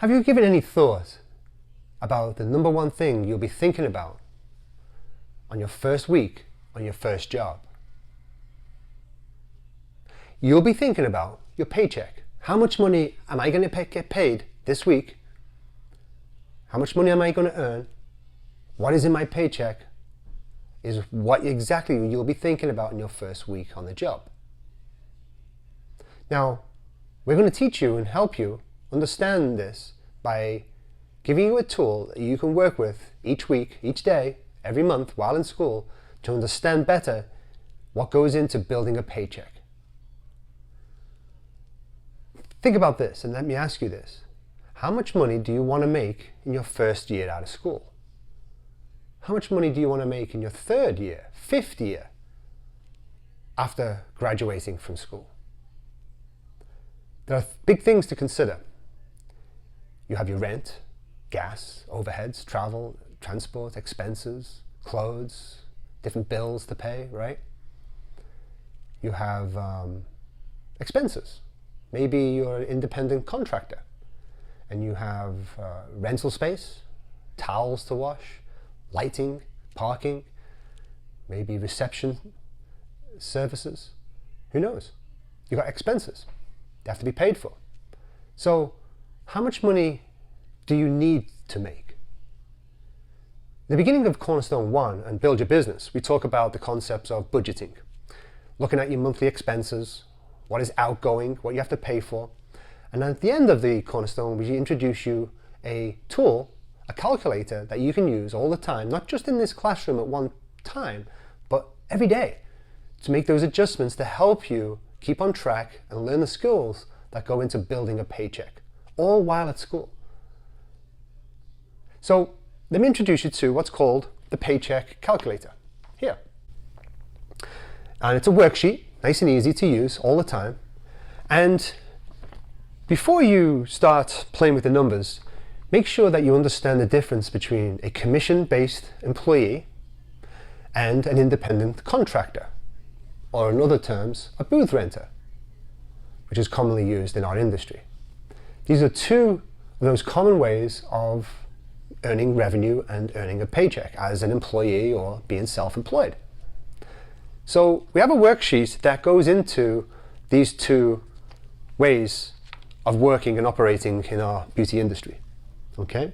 Have you given any thought about the number one thing you'll be thinking about on your first week on your first job? You'll be thinking about your paycheck. How much money am I going to get paid this week? How much money am I going to earn? What is in my paycheck is what exactly you'll be thinking about in your first week on the job. Now, we're going to teach you and help you understand this by giving you a tool that you can work with each week, each day, every month while in school to understand better what goes into building a paycheck. Think about this and let me ask you this. How much money do you want to make in your first year out of school? How much money do you want to make in your third year, fifth year after graduating from school? There are big things to consider. You have your rent, gas, overheads, travel, transport, expenses, clothes, different bills to pay, right? You have expenses. Maybe you're an independent contractor and you have rental space, towels to wash, lighting, parking, maybe reception services. Who knows? You've got expenses. They have to be paid for. So how much money do you need to make? In the beginning of Cornerstone 1 and Build Your Business, we talk about the concepts of budgeting, looking at your monthly expenses, what is outgoing, what you have to pay for. And at the end of the Cornerstone, we introduce you a tool, a calculator that you can use all the time, not just in this classroom at one time, but every day, to make those adjustments to help you keep on track and learn the skills that go into building a paycheck, all while at school. So let me introduce you to what's called the paycheck calculator here. And it's a worksheet, nice and easy to use all the time. And before you start playing with the numbers, make sure that you understand the difference between a commission-based employee and an independent contractor, or in other terms, a booth renter, which is commonly used in our industry. These are two of those common ways of earning revenue and earning a paycheck as an employee or being self-employed. So we have a worksheet that goes into these two ways of working and operating in our beauty industry. Okay?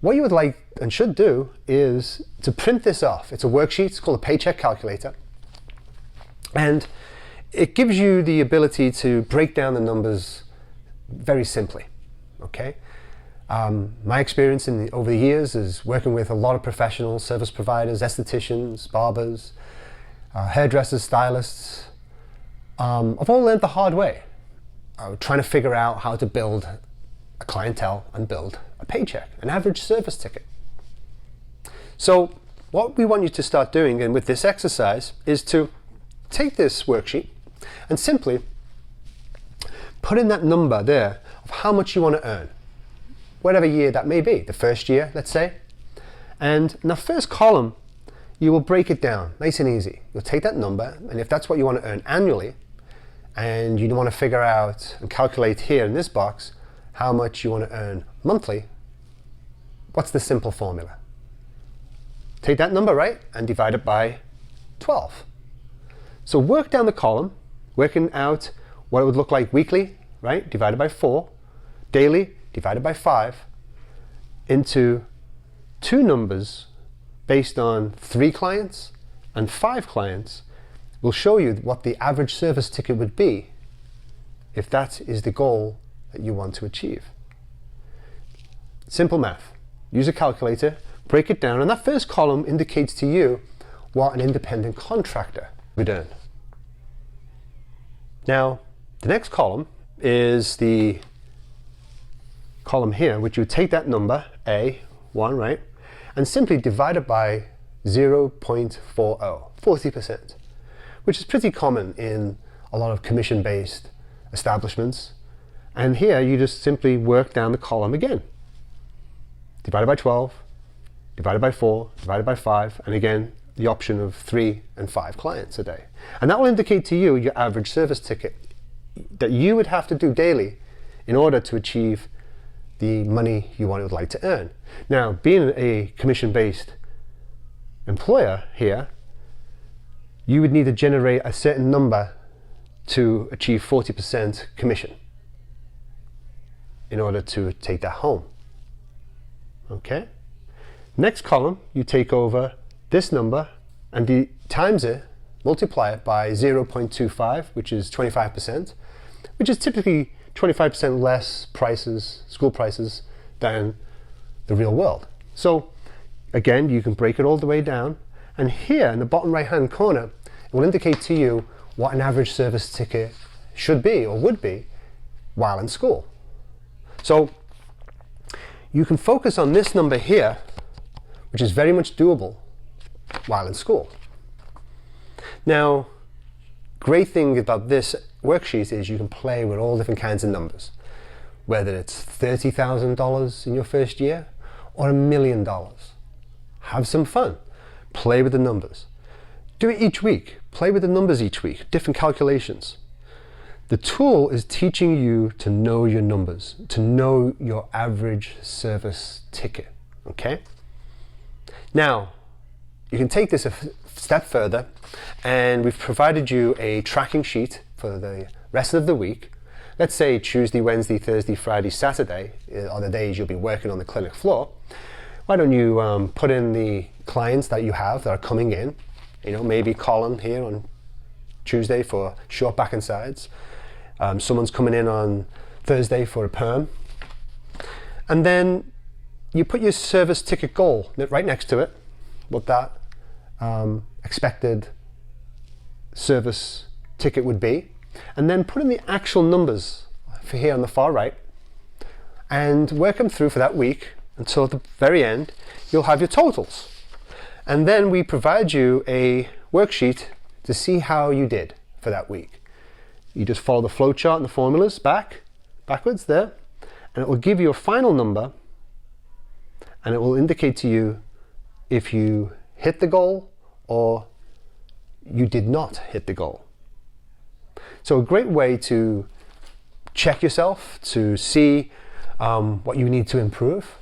What you would like and should do is to print this off. It's a worksheet, it's called a paycheck calculator. And it gives you the ability to break down the numbers very simply. Okay? My experience over the years is working with a lot of professionals, service providers, estheticians, barbers, hairdressers, stylists. I've all learned the hard way, trying to figure out how to build a clientele and build a paycheck, an average service ticket. So what we want you to start doing, and with this exercise, is to take this worksheet and simply put in that number there of how much you want to earn, whatever year that may be, the first year, let's say. And in the first column, you will break it down nice and easy. You'll take that number, and if that's what you want to earn annually, and you want to figure out and calculate here in this box how much you want to earn monthly, what's the simple formula? Take that number, right, and divide it by 12. So work down the column, working out what it would look like weekly, right, divided by 4, daily, divided by 5, into two numbers based on 3 clients and 5 clients. Will show you what the average service ticket would be if that is the goal that you want to achieve. Simple math. Use a calculator, break it down, and that first column indicates to you what an independent contractor would earn. Now, the next column is the column here, which you take that number, A1, right, and simply divide it by 0.40, 40%, which is pretty common in a lot of commission-based establishments. And here you just simply work down the column again. Divided by 12, divided by 4, divided by 5, and again, the option of 3 and 5 clients a day. And that will indicate to you your average service ticket that you would have to do daily in order to achieve the money you would like to earn. Now, being a commission-based employer here, you would need to generate a certain number to achieve 40% commission in order to take that home. Okay? Next column, you take over this number and times it, multiply it by 0.25, which is 25%, which is typically 25% less prices, school prices, than the real world. So again, you can break it all the way down, and here in the bottom right hand corner, it will indicate to you what an average service ticket should be or would be while in school. So you can focus on this number here, which is very much doable while in school. Now, great thing about this worksheet is you can play with all different kinds of numbers, whether it's $30,000 in your first year or $1 million. Have some fun. Play with the numbers. Do it each week. Play with the numbers each week, different calculations. The tool is teaching you to know your numbers, to know your average service ticket, okay? Now, you can take this a step further, and we've provided you a tracking sheet for the rest of the week. Let's say Tuesday, Wednesday, Thursday, Friday, Saturday are the days you'll be working on the clinic floor. Why don't you put in the clients that you have that are coming in, maybe Colin here on Tuesday for short back and sides. Someone's coming in on Thursday for a perm. And then you put your service ticket goal right next to it, what that expected service ticket would be, and then put in the actual numbers for here on the far right and work them through for that week until at the very end you'll have your totals. And then we provide you a worksheet to see how you did for that week. You just follow the flow chart and the formulas backwards there, and it will give you a final number, and it will indicate to you if you hit the goal or you did not hit the goal. So a great way to check yourself, to see what you need to improve.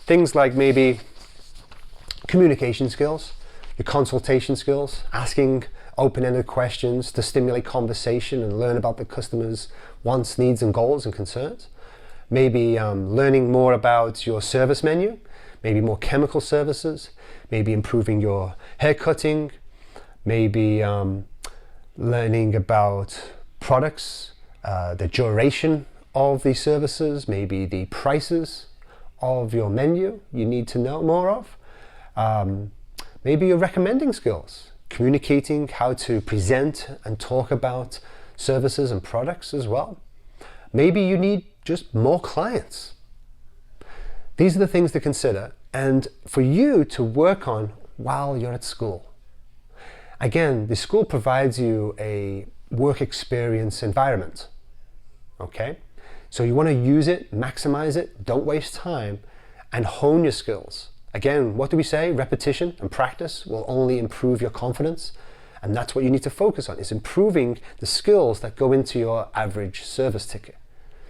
Things like maybe communication skills, your consultation skills, asking open-ended questions to stimulate conversation and learn about the customer's wants, needs, and goals and concerns. Maybe learning more about your service menu, maybe more chemical services, maybe improving your hair cutting, maybe learning about products, the duration of the services, maybe the prices of your menu you need to know more of. Maybe your recommending skills, communicating how to present and talk about services and products as well. Maybe you need just more clients. These are the things to consider and for you to work on while you're at school. Again, the school provides you a work experience environment, okay? So you want to use it, maximize it, don't waste time, and hone your skills. Again, what do we say? Repetition and practice will only improve your confidence, and that's what you need to focus on, is improving the skills that go into your average service ticket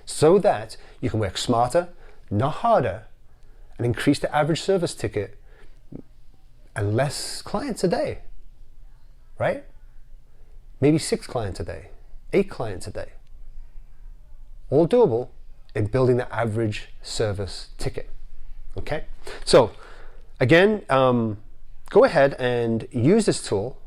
so that you can work smarter, not harder, and increase the average service ticket and less clients a day, right? Maybe 6 clients a day, 8 clients a day. All doable in building the average service ticket, okay? So again, go ahead and use this tool.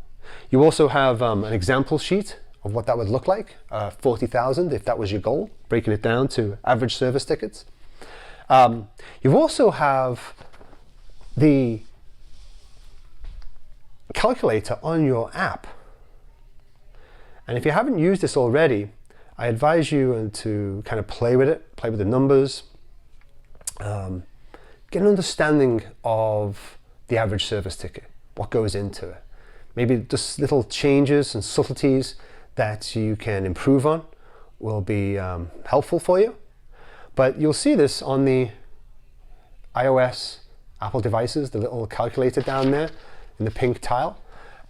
You also have an example sheet of what that would look like, 40,000 if that was your goal, breaking it down to average service tickets. You also have the calculator on your app. And if you haven't used this already, I advise you to kind of play with it, play with the numbers, get an understanding of the average service ticket, what goes into it. Maybe just little changes and subtleties that you can improve on will be helpful for you. But you'll see this on the iOS Apple devices, the little calculator down there in the pink tile.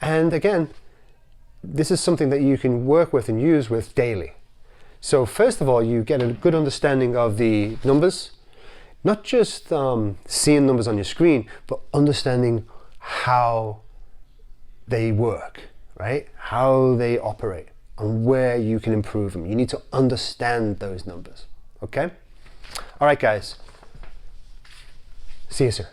And again, this is something that you can work with and use with daily. So first of all, you get a good understanding of the numbers, not just seeing numbers on your screen, but understanding how they work, right? How they operate and where you can improve them. You need to understand those numbers, okay? All right, guys. See you soon.